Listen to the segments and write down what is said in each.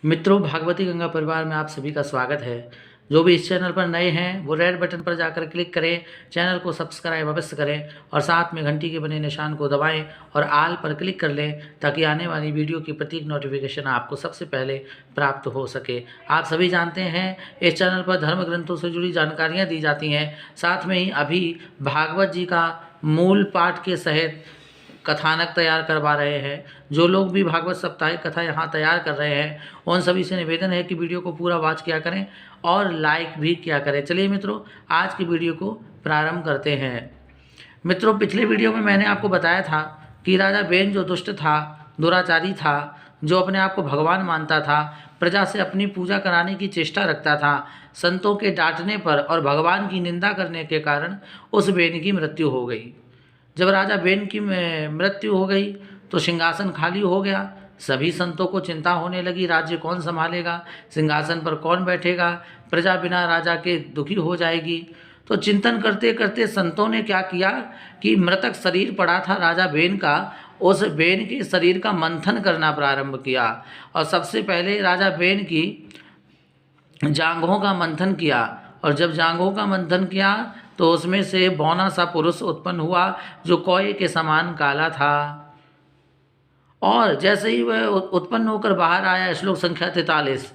मित्रों, भागवती गंगा परिवार में आप सभी का स्वागत है। जो भी इस चैनल पर नए हैं वो रेड बटन पर जाकर क्लिक करें, चैनल को सब्सक्राइब अवश्य करें और साथ में घंटी के बने निशान को दबाएं और आल पर क्लिक कर लें ताकि आने वाली वीडियो की प्रत्येक नोटिफिकेशन आपको सबसे पहले प्राप्त हो सके। आप सभी जानते हैं इस चैनल पर धर्म ग्रंथों से जुड़ी जानकारियाँ दी जाती हैं। साथ में ही अभी भागवत जी का मूल पाठ के सहित कथानक तैयार करवा रहे हैं। जो लोग भी भागवत साप्ताहिक कथा यहाँ तैयार कर रहे हैं उन सभी से निवेदन है कि वीडियो को पूरा वॉच किया करें और लाइक भी किया करें। चलिए मित्रों, आज की वीडियो को प्रारंभ करते हैं। मित्रों, पिछले वीडियो में मैंने आपको बताया था कि राजा बेन जो दुष्ट था, दुराचारी था, जो अपने आप को भगवान मानता था, प्रजा से अपनी पूजा कराने की चेष्टा रखता था, संतों के डांटने पर और भगवान की निंदा करने के कारण उस बेन की मृत्यु हो गई। जब राजा बेन की मृत्यु हो गई तो सिंहासन खाली हो गया। सभी संतों को चिंता होने लगी, राज्य कौन संभालेगा, सिंहासन पर कौन बैठेगा, प्रजा बिना राजा के दुखी हो जाएगी। तो चिंतन करते करते संतों ने क्या किया कि मृतक शरीर पड़ा था राजा बेन का, उस बेन के शरीर का मंथन करना प्रारंभ किया और सबसे पहले राजा बेन की जांघों का मंथन किया। और जब जांघों का मंथन किया तो उसमें से बौना सा पुरुष उत्पन्न हुआ जो कोये के समान काला था। और जैसे ही वह उत्पन्न होकर बाहर आया, श्लोक संख्या 43,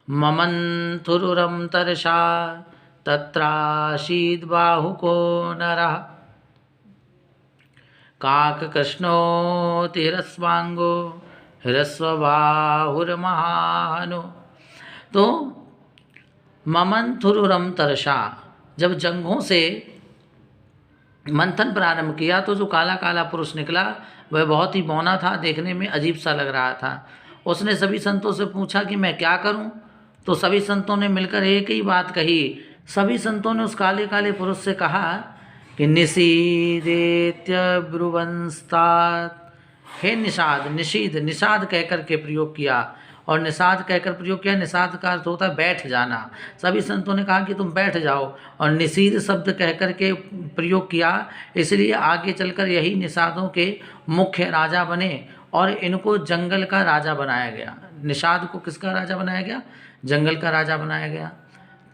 ममंथुरुरम तरसा तत्राशीद बाहुको नरः काक कृष्णो तिरस्वांगो ह्रस्वबाहुर्महानो। तो ममंथुरुरम तरसा, जब जंघों से मंथन प्रारंभ किया तो जो काला काला पुरुष निकला वह बहुत ही बौना था, देखने में अजीब सा लग रहा था। उसने सभी संतों से पूछा कि मैं क्या करूं? तो सभी संतों ने मिलकर एक ही बात कही। सभी संतों ने उस काले काले पुरुष से कहा कि निषीदेत्य ब्रुवंस्तात, हे निषाद, निषीद, निषाद कहकर के प्रयोग किया। और निषाद कहकर प्रयोग किया, निषाद का अर्थ होता है बैठ जाना। सभी संतों ने कहा कि तुम बैठ जाओ, और निषीद शब्द कहकर के प्रयोग किया, इसलिए आगे चलकर यही निषादों के मुख्य राजा बने और इनको जंगल का राजा बनाया गया। निषाद को किसका राजा बनाया गया? जंगल का राजा बनाया गया।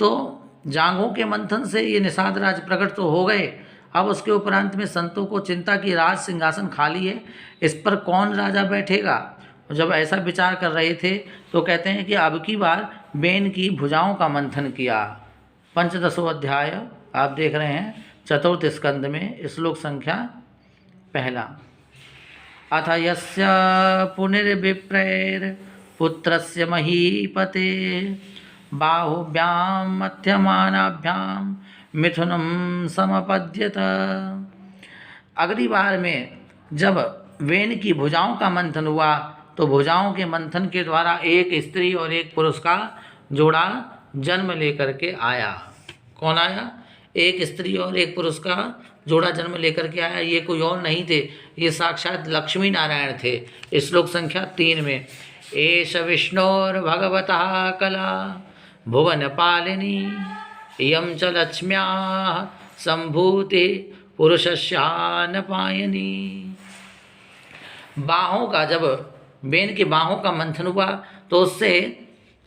तो जांघों के मंथन से ये निषाद राज प्रकट तो हो गए। अब उसके उपरांत में संतों को चिंता की राज सिंहासन खाली है, इस पर कौन राजा बैठेगा। जब ऐसा विचार कर रहे थे तो कहते हैं कि अब की बार बेन की भुजाओं का मंथन किया। पंचदशों अध्याय आप देख रहे हैं, चतुर्थ स्कंद में, श्लोक संख्या 1। अथ यस्य पुनर्विप्रैर पुत्रस्य महीपते बाहुभ्यां मध्यमानाभ्यां मिथुनं समपद्यत। अगली बार में जब वेन की भुजाओं का मंथन हुआ तो भुजाओं के मंथन के द्वारा एक स्त्री और एक पुरुष का जोड़ा जन्म लेकर के आया। कौन आया? एक स्त्री और एक पुरुष का जोड़ा जन्म लेकर के आया। ये कोई और नहीं थे, ये साक्षात लक्ष्मी नारायण थे। श्लोक संख्या 3 में, एष विष्णोर्भगवतः कला भुवन पालिनी इयं च लक्ष्म्याः संभूति पुरुषस्यानपायनी। बाहों का, जब बेन के बाहों का मंथन हुआ तो उससे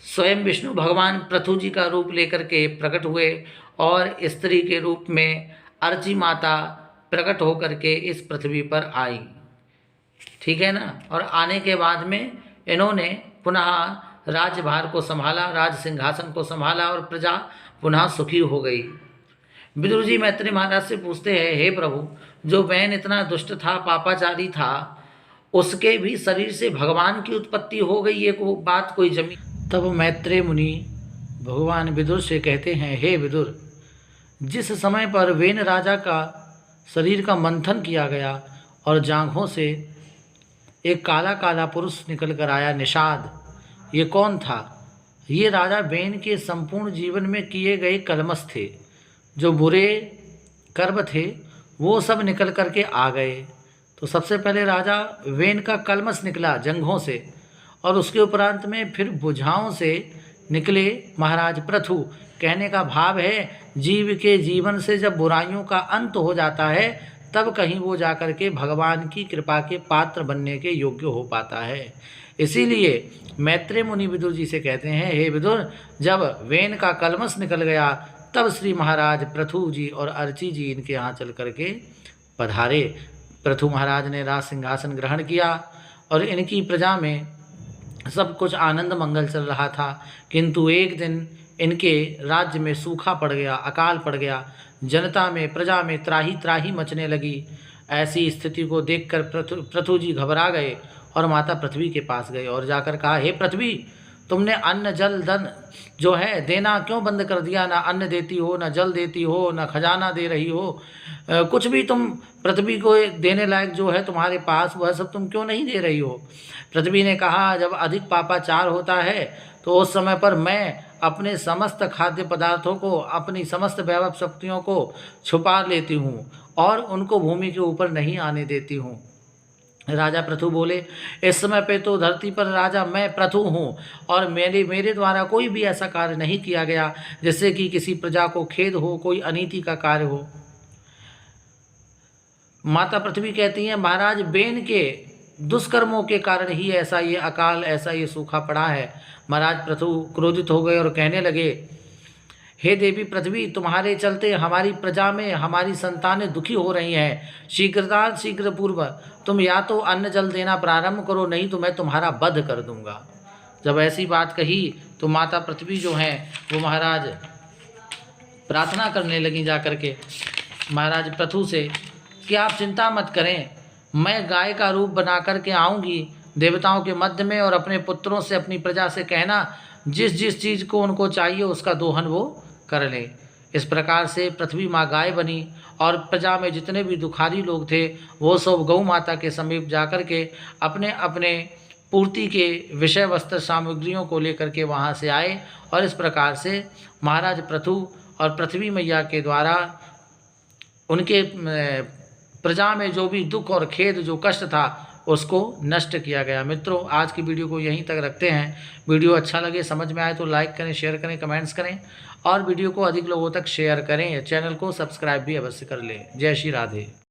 स्वयं विष्णु भगवान पृथु जी का रूप लेकर के प्रकट हुए और स्त्री के रूप में अर्ची माता प्रकट होकर के इस पृथ्वी पर आई। ठीक है ना। और आने के बाद में इन्होंने पुनः राज्यभार को संभाला, राज सिंहासन को संभाला और प्रजा पुनः सुखी हो गई। विदुर जी मैत्री महाराज से पूछते हैं, हे प्रभु, जो बेन इतना दुष्ट था, पापाचारी था, उसके भी शरीर से भगवान की उत्पत्ति हो गई, ये को बात कोई जमी। तब मैत्रेय मुनि भगवान विदुर से कहते हैं, हे विदुर, जिस समय पर वेन राजा का शरीर का मंथन किया गया और जांघों से एक काला काला पुरुष निकल कर आया, निषाद, ये कौन था? ये राजा बेन के संपूर्ण जीवन में किए गए कलमश थे, जो बुरे कर्म थे वो सब निकल कर के आ गए। तो सबसे पहले राजा वेन का कलमश निकला जंघों से, और उसके उपरांत में फिर भुजाओं से निकले महाराज पृथु। कहने का भाव है, जीव के जीवन से जब बुराइयों का अंत हो जाता है तब कहीं वो जाकर के भगवान की कृपा के पात्र बनने के योग्य हो पाता है। इसीलिए मैत्रेय मुनि विदुर जी से कहते हैं, हे विदुर, जब वेन का कलमस निकल गया तब श्री महाराज पृथु जी और अर्ची जी इनके यहाँ चल करके पधारे। पृथु महाराज ने राज सिंहासन ग्रहण किया और इनकी प्रजा में सब कुछ आनंद मंगल चल रहा था। किंतु एक दिन इनके राज्य में सूखा पड़ गया, अकाल पड़ गया, जनता में, प्रजा में त्राही त्राही मचने लगी। ऐसी स्थिति को देखकर पृथु जी घबरा गए और माता पृथ्वी के पास गए और जाकर कहा, हे पृथ्वी, तुमने अन्न जल धन जो है देना क्यों बंद कर दिया? ना अन्न देती हो, ना जल देती हो, ना खजाना दे रही हो, कुछ भी तुम पृथ्वी को देने लायक जो है तुम्हारे पास वह सब तुम क्यों नहीं दे रही हो? पृथ्वी ने कहा, जब अधिक पापाचार होता है तो उस समय पर मैं अपने समस्त खाद्य पदार्थों को, अपनी समस्त वैभव शक्तियों को छुपा लेती हूँ और उनको भूमि के ऊपर नहीं आने देती हूँ। राजा पृथु बोले, इस समय पे तो धरती पर राजा मैं पृथु हूँ और मेरे द्वारा कोई भी ऐसा कार्य नहीं किया गया जिससे कि किसी प्रजा को खेद हो, कोई अनीति का कार्य हो। माता पृथ्वी कहती हैं, महाराज, बेन के दुष्कर्मों के कारण ही ऐसा ये अकाल, ऐसा ये सूखा पड़ा है। महाराज पृथु क्रोधित हो गए और कहने लगे, हे देवी पृथ्वी, तुम्हारे चलते हमारी प्रजा में हमारी संतानें दुखी हो रही हैं। शीघ्रतात् शीघ्र पूर्व तुम या तो अन्न जल देना प्रारंभ करो, नहीं तो मैं तुम्हारा वध कर दूंगा। जब ऐसी बात कही तो माता पृथ्वी जो हैं वो महाराज प्रार्थना करने लगी जाकर के महाराज पृथु से कि आप चिंता मत करें, मैं गाय का रूप बना करके आऊँगी देवताओं के मध्य में और अपने पुत्रों से, अपनी प्रजा से कहना जिस जिस चीज़ को उनको चाहिए उसका दोहन वो कर ले। इस प्रकार से पृथ्वी माँ गाय बनी और प्रजा में जितने भी दुखारी लोग थे वो सब गौ माता के समीप जाकर के अपने अपने पूर्ति के विषय वस्त्र सामग्रियों को लेकर के वहाँ से आए और इस प्रकार से महाराज पृथु और पृथ्वी मैया के द्वारा उनके प्रजा में जो भी दुख और खेद, जो कष्ट था, उसको नष्ट किया गया। मित्रों, आज की वीडियो को यहीं तक रखते हैं। वीडियो अच्छा लगे, समझ में आए तो लाइक करें, शेयर करें, कमेंट्स करें और वीडियो को अधिक लोगों तक शेयर करें। चैनल को सब्सक्राइब भी अवश्य कर लें। जय श्री राधे।